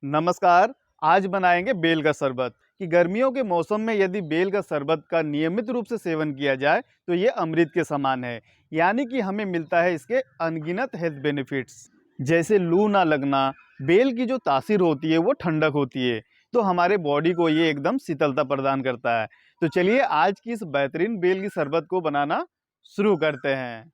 नमस्कार। आज बनाएंगे बेल का शरबत। कि गर्मियों के मौसम में यदि बेल का शरबत का नियमित रूप से सेवन किया जाए तो ये अमृत के समान है। यानी कि हमें मिलता है इसके अनगिनत हेल्थ बेनिफिट्स, जैसे लू ना लगना। बेल की जो तासीर होती है वो ठंडक होती है, तो हमारे बॉडी को ये एकदम शीतलता प्रदान करता है। तो चलिए आज की इस बेहतरीन बेल की शरबत को बनाना शुरू करते हैं।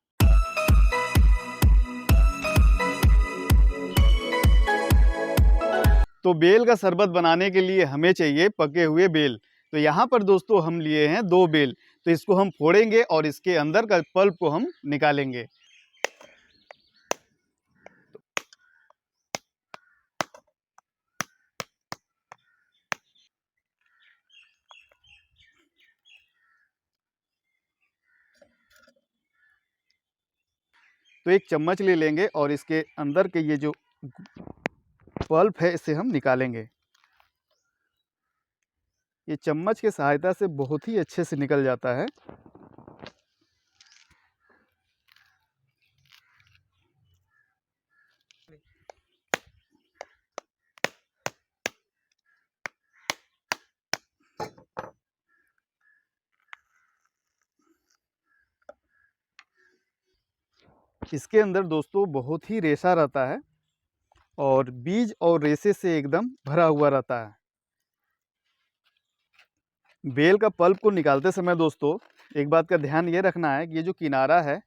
तो बेल का शरबत बनाने के लिए हमें चाहिए पके हुए बेल। तो यहाँ पर दोस्तों हम लिए हैं 2 बेल। तो इसको हम फोड़ेंगे और इसके अंदर का पल्प को हम निकालेंगे। तो एक चम्मच ले लेंगे और इसके अंदर के ये जो पल्प है इसे हम निकालेंगे। ये चम्मच की सहायता से बहुत ही अच्छे से निकल जाता है। इसके अंदर दोस्तों बहुत ही रेशा रहता है और बीज और रेशे से एकदम भरा हुआ रहता है। बेल का पल्प को निकालते समय दोस्तों एक बात का ध्यान ये रखना है कि ये जो किनारा है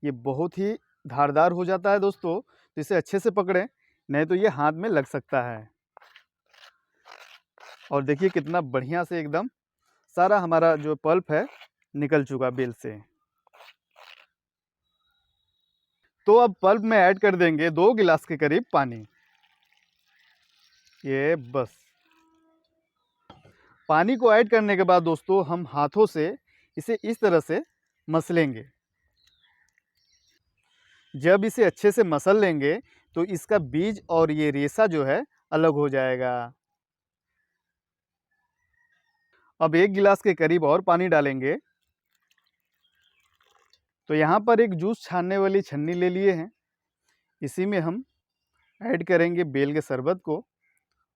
ये बहुत ही धारदार हो जाता है दोस्तों। तो इसे अच्छे से पकड़ें, नहीं तो ये हाथ में लग सकता है। और देखिए कितना बढ़िया से एकदम सारा हमारा जो पल्प है निकल चुका बेल से। तो अब पल्प में ऐड कर देंगे 2 गिलास के करीब पानी। ये बस पानी को ऐड करने के बाद दोस्तों हम हाथों से इसे इस तरह से मसलेंगे। जब इसे अच्छे से मसल लेंगे तो इसका बीज और ये रेशा जो है अलग हो जाएगा। अब 1 गिलास के करीब और पानी डालेंगे। तो यहाँ पर एक जूस छानने वाली छन्नी ले लिए हैं। इसी में हम ऐड करेंगे बेल के शरबत को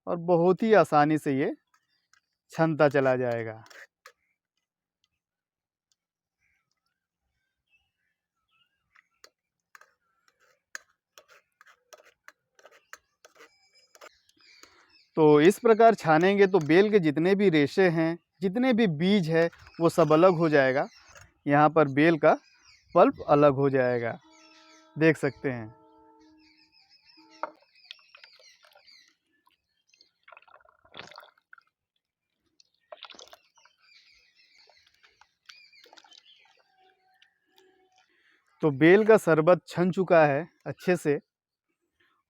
और बहुत ही आसानी से ये छनता चला जाएगा। तो इस प्रकार छानेंगे तो बेल के जितने भी रेशे हैं, जितने भी बीज है वो सब अलग हो जाएगा। यहाँ पर बेल का पल्प अलग हो जाएगा, देख सकते हैं। तो बेल का शरबत छन चुका है अच्छे से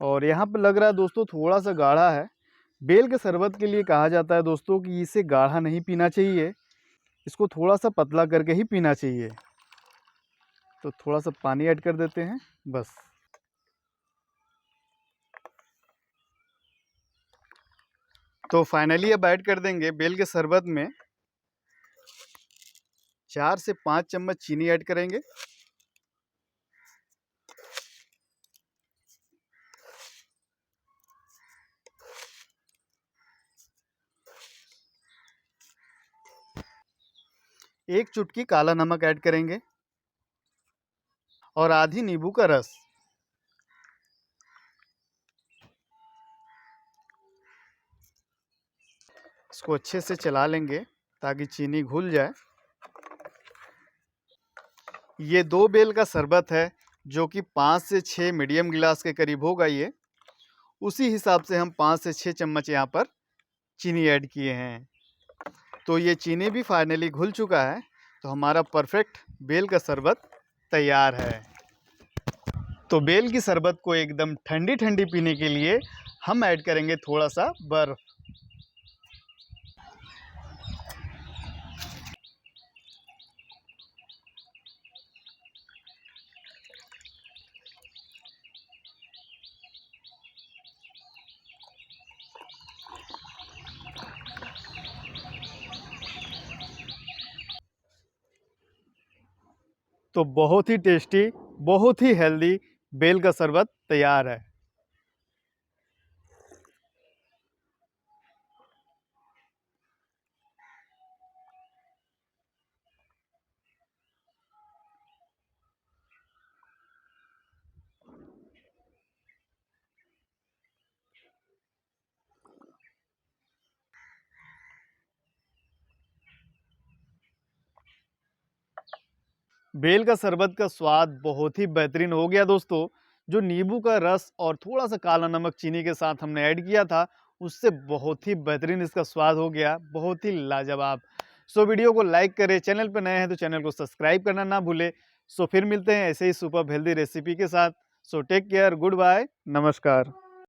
और यहाँ पर लग रहा है दोस्तों थोड़ा सा गाढ़ा है। बेल के शरबत के लिए कहा जाता है दोस्तों कि इसे गाढ़ा नहीं पीना चाहिए, इसको थोड़ा सा पतला करके ही पीना चाहिए। तो थोड़ा सा पानी ऐड कर देते हैं बस। तो फाइनली अब ऐड कर देंगे बेल के शरबत में 4 से 5 चम्मच चीनी ऐड करेंगे। एक चुटकी काला नमक ऐड करेंगे और आधी नींबू का रस। इसको अच्छे से चला लेंगे ताकि चीनी घुल जाए। ये 2 बेल का शरबत है जो कि 5 से 6 मीडियम गिलास के करीब होगा। ये उसी हिसाब से हम 5 से 6 चम्मच यहाँ पर चीनी ऐड किए हैं। तो ये चीनी भी फाइनली घुल चुका है। तो हमारा परफेक्ट बेल का शरबत तैयार है। तो बेल की शरबत को एकदम ठंडी ठंडी पीने के लिए हम ऐड करेंगे थोड़ा सा बर्फ। तो बहुत ही टेस्टी, बहुत ही हेल्दी बेल का शरबत तैयार है। बेल का शरबत का स्वाद बहुत ही बेहतरीन हो गया दोस्तों। जो नींबू का रस और थोड़ा सा काला नमक चीनी के साथ हमने ऐड किया था, उससे बहुत ही बेहतरीन इसका स्वाद हो गया, बहुत ही लाजवाब। सो वीडियो को लाइक करें, चैनल पर नए हैं तो चैनल को सब्सक्राइब करना ना भूलें। सो फिर मिलते हैं ऐसे ही सुपर हेल्दी रेसिपी के साथ। So take care, good bye, नमस्कार।